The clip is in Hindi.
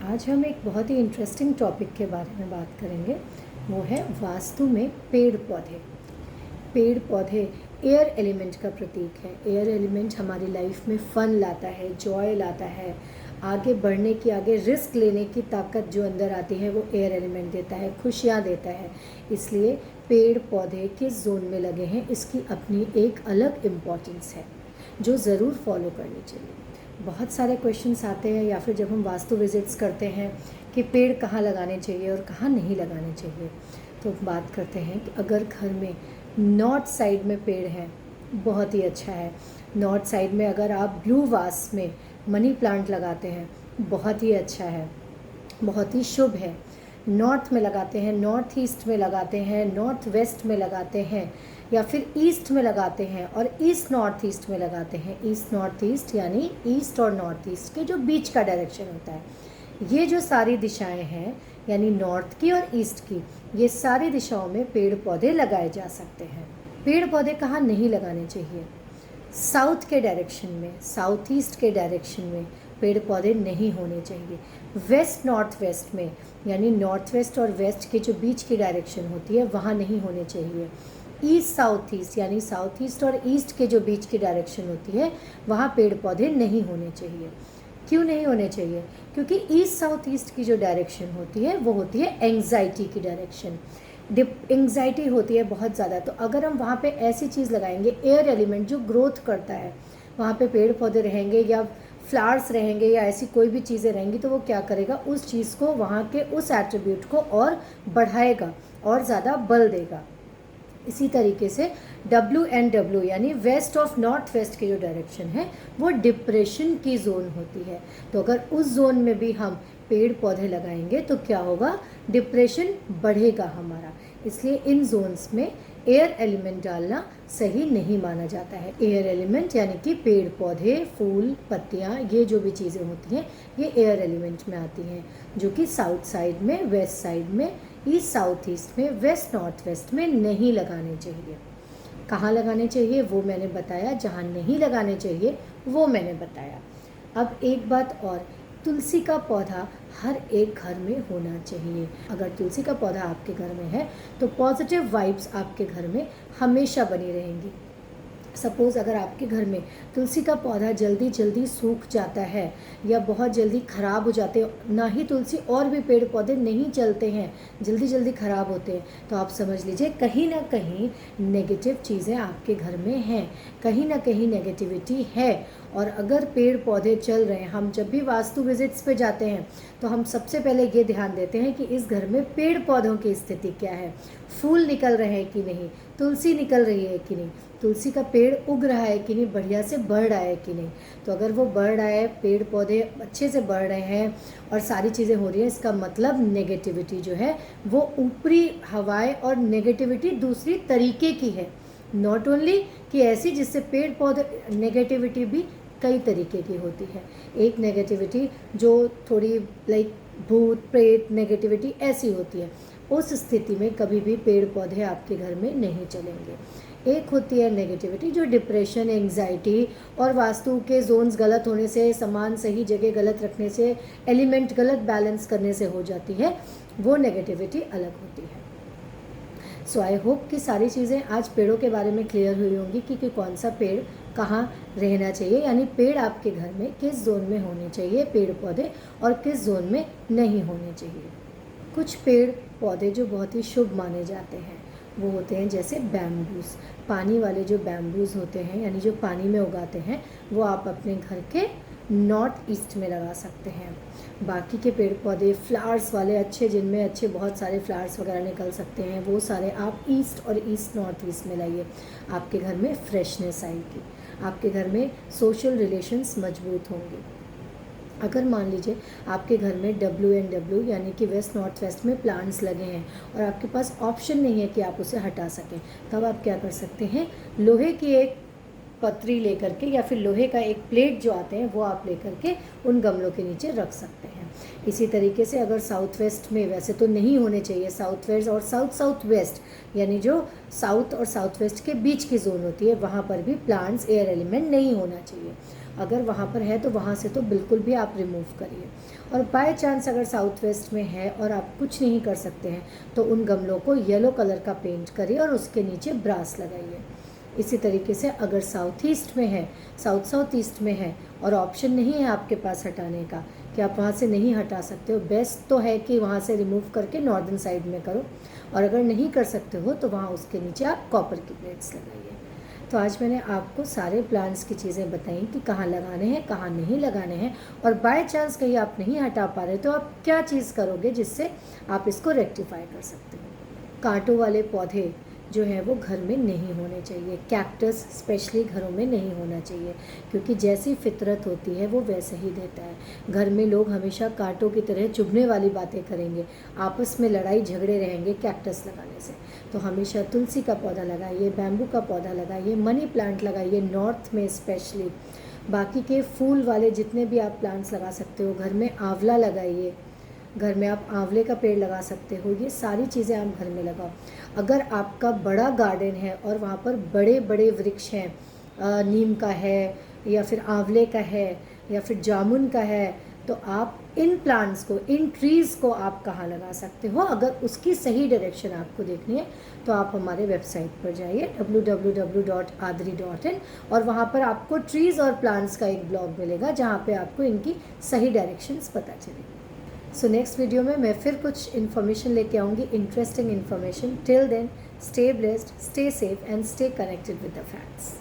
आज हम एक बहुत ही इंटरेस्टिंग टॉपिक के बारे में बात करेंगे। वो है वास्तु में पेड़ पौधे। पेड़ पौधे एयर एलिमेंट का प्रतीक है। एयर एलिमेंट हमारी लाइफ में फ़न लाता है, जॉय लाता है, आगे बढ़ने की, आगे रिस्क लेने की ताकत जो अंदर आती है वो एयर एलिमेंट देता है, खुशियाँ देता है। इसलिए पेड़ पौधे किस जोन में लगे हैं इसकी अपनी एक अलग इम्पॉर्टेंस है जो ज़रूर फॉलो करनी चाहिए। बहुत सारे क्वेश्चंस आते हैं या फिर जब हम वास्तु विजिट्स करते हैं कि पेड़ कहाँ लगाने चाहिए और कहाँ नहीं लगाने चाहिए, तो बात करते हैं कि अगर घर में नॉर्थ साइड में पेड़ हैं बहुत ही अच्छा है। नॉर्थ साइड में अगर आप ब्लू वास में मनी प्लांट लगाते हैं बहुत ही अच्छा है, बहुत ही शुभ है। नॉर्थ में लगाते हैं, नॉर्थ ईस्ट में लगाते हैं, नॉर्थ वेस्ट में लगाते हैं या फिर ईस्ट में लगाते हैं और ईस्ट नॉर्थ ईस्ट में लगाते हैं। ईस्ट नॉर्थ ईस्ट यानी ईस्ट और नॉर्थ ईस्ट के जो बीच का डायरेक्शन होता है, ये जो सारी दिशाएं हैं यानी नॉर्थ की और ईस्ट की, ये सारी दिशाओं में पेड़ पौधे लगाए जा सकते हैं। पेड़ पौधे कहाँ नहीं लगाने चाहिए? साउथ के डायरेक्शन में, साउथ ईस्ट के डायरेक्शन में पेड़ पौधे नहीं होने चाहिए। वेस्ट नॉर्थ वेस्ट में यानी नॉर्थ वेस्ट और वेस्ट के जो बीच की डायरेक्शन होती है वहाँ नहीं होने चाहिए। ईस्ट साउथ ईस्ट यानी साउथ ईस्ट और ईस्ट के जो बीच की डायरेक्शन होती है वहाँ पेड़ पौधे नहीं होने चाहिए। क्यों नहीं होने चाहिए? क्योंकि ईस्ट साउथ ईस्ट की जो डायरेक्शन होती है वो होती है एंग्जाइटी की डायरेक्शन। एंग्जाइटी होती है बहुत ज़्यादा, तो अगर हम वहाँ पे ऐसी चीज़ लगाएंगे, एयर एलिमेंट जो ग्रोथ करता है, वहाँ पे पेड़ पौधे रहेंगे या फ्लावर्स रहेंगे या ऐसी कोई भी चीज़ें रहेंगी, तो वो क्या करेगा, उस चीज़ को, वहाँ के उस एट्रीब्यूट को और बढ़ाएगा और ज़्यादा बल देगा। इसी तरीके से WNW यानी वेस्ट ऑफ नॉर्थ वेस्ट की जो डायरेक्शन है वो डिप्रेशन की जोन होती है। तो अगर उस जोन में भी हम पेड़ पौधे लगाएंगे तो क्या होगा, डिप्रेशन बढ़ेगा हमारा। इसलिए इन जोन्स में एयर एलिमेंट डालना सही नहीं माना जाता है। एयर एलिमेंट यानी कि पेड़ पौधे, फूल, पत्तियाँ, ये जो भी चीज़ें होती हैं ये एयर एलिमेंट में आती हैं, जो कि साउथ साइड में, वेस्ट साइड में, ईस्ट साउथ ईस्ट में, वेस्ट नॉर्थ वेस्ट में नहीं लगाने चाहिए। कहाँ लगाने चाहिए वो मैंने बताया, जहाँ नहीं लगाने चाहिए वो मैंने बताया। अब एक बात और, तुलसी का पौधा हर एक घर में होना चाहिए। अगर तुलसी का पौधा आपके घर में है तो पॉजिटिव वाइब्स आपके घर में हमेशा बनी रहेंगी। सपोज़ अगर आपके घर में तुलसी का पौधा जल्दी जल्दी सूख जाता है या बहुत जल्दी ख़राब हो जाते हैं, ना ही तुलसी और भी पेड़ पौधे नहीं चलते हैं, जल्दी जल्दी ख़राब होते हैं, तो आप समझ लीजिए कहीं ना कहीं नेगेटिव चीज़ें आपके घर में हैं, कहीं ना कहीं नेगेटिविटी है। और अगर पेड़ पौधे चल रहे हैं, हम जब भी वास्तु विजिट्स पे जाते हैं तो हम सबसे पहले ये ध्यान देते हैं कि इस घर में पेड़ पौधों की स्थिति क्या है, फूल निकल रहे हैं कि नहीं, तुलसी निकल रही है कि नहीं, तुलसी का पेड़ उग रहा है कि नहीं, बढ़िया से बढ़ रहा है कि नहीं। तो अगर वो बढ़ रहा है, पेड़ पौधे अच्छे से बढ़ रहे हैं और सारी चीज़ें हो रही हैं, इसका मतलब नेगेटिविटी जो है वो ऊपरी हवाएं और नेगेटिविटी दूसरी तरीके की है। नॉट ओनली कि ऐसी जिससे पेड़ पौधे, नेगेटिविटी भी कई तरीके की होती है। एक नेगेटिविटी जो थोड़ी लाइक भूत प्रेत नेगेटिविटी ऐसी होती है, उस स्थिति में कभी भी पेड़ पौधे आपके घर में नहीं चलेंगे। एक होती है नेगेटिविटी जो डिप्रेशन, एंग्जाइटी और वास्तु के जोन्स गलत होने से, सामान सही जगह गलत रखने से, एलिमेंट गलत बैलेंस करने से हो जाती है, वो नेगेटिविटी अलग होती है। सो आई होप कि सारी चीज़ें आज पेड़ों के बारे में क्लियर हुई होंगी कि कौन सा पेड़ कहाँ रहना चाहिए, यानी पेड़ आपके घर में किस जोन में होने चाहिए पेड़ पौधे और किस जोन में नहीं होने चाहिए। कुछ पेड़ पौधे जो बहुत ही शुभ माने जाते हैं वो होते हैं जैसे बैम्बूज। पानी वाले जो बैम्बूज होते हैं यानी जो पानी में उगाते हैं, वो आप अपने घर के नॉर्थ ईस्ट में लगा सकते हैं। बाकी के पेड़ पौधे फ्लावर्स वाले अच्छे, जिनमें अच्छे बहुत सारे फ्लावर्स वगैरह निकल सकते हैं, वो सारे आप ईस्ट और ईस्ट नॉर्थ ईस्ट में लाइए। आपके घर में फ्रेशनेस आएगी, आपके घर में सोशल रिलेशंस मजबूत होंगे। अगर मान लीजिए आपके घर में WNW यानी कि वेस्ट नॉर्थ वेस्ट में प्लांट्स लगे हैं और आपके पास ऑप्शन नहीं है कि आप उसे हटा सकें, तब आप क्या कर सकते हैं, लोहे की एक पतरी लेकर के या फिर लोहे का एक प्लेट जो आते हैं वो आप लेकर के उन गमलों के नीचे रख सकते हैं। इसी तरीके से अगर साउथ वेस्ट में, वैसे तो नहीं होने चाहिए, साउथ वेस्ट और साउथ साउथ वेस्ट यानी जो साउथ और साउथ वेस्ट के बीच की जोन होती है, वहाँ पर भी प्लांट्स, एयर एलिमेंट नहीं होना चाहिए। अगर वहाँ पर है तो वहाँ से तो बिल्कुल भी आप रिमूव करिए। और बाय चांस अगर साउथ वेस्ट में है और आप कुछ नहीं कर सकते हैं तो उन गमलों को येलो कलर का पेंट करिए और उसके नीचे ब्रास लगाइए। इसी तरीके से अगर साउथ ईस्ट में है, साउथ ईस्ट में है और ऑप्शन नहीं है आपके पास हटाने का कि आप वहाँ से नहीं हटा सकते हो, बेस्ट तो है कि वहाँ से रिमूव करके नॉर्दर्न साइड में करो, और अगर नहीं कर सकते हो तो वहाँ उसके नीचे आप कॉपर की प्लेट्स लगाइए। तो आज मैंने आपको सारे प्लांट्स की चीज़ें बताई कि कहाँ लगाने हैं, कहाँ नहीं लगाने हैं, और बाय चांस कहीं आप नहीं हटा पा रहे तो आप क्या चीज़ करोगे जिससे आप इसको रेक्टिफाई कर सकते हो। कांटों वाले पौधे जो है वो घर में नहीं होने चाहिए, कैक्टस स्पेशली घरों में नहीं होना चाहिए, क्योंकि जैसी फितरत होती है वो वैसे ही देता है। घर में लोग हमेशा कांटों की तरह चुभने वाली बातें करेंगे, आपस में लड़ाई झगड़े रहेंगे कैक्टस लगाने से। तो हमेशा तुलसी का पौधा लगाइए, बैम्बू का पौधा लगाइए, मनी प्लांट लगाइए नॉर्थ में स्पेशली। बाकी के फूल वाले जितने भी आप प्लांट्स लगा सकते हो, घर में आंवला लगाइए, घर में आप आंवले का पेड़ लगा सकते हो, ये सारी चीज़ें आप घर में लगाओ। अगर आपका बड़ा गार्डन है और वहाँ पर बड़े बड़े वृक्ष हैं, नीम का है या फिर आंवले का है या फिर जामुन का है, तो आप इन प्लांट्स को, इन ट्रीज़ को आप कहाँ लगा सकते हो। अगर उसकी सही डायरेक्शन आपको देखनी है तो आप हमारे वेबसाइट पर जाइए www.adri.in और वहाँ पर आपको ट्रीज़ और प्लांट्स का एक ब्लॉग मिलेगा जहाँ पे आपको इनकी सही डायरेक्शंस पता चलेगी। सो नेक्स्ट वीडियो में मैं फिर कुछ इन्फॉर्मेशन लेके आऊँगी, interesting information. Till then stay blessed, stay safe and stay connected with the facts.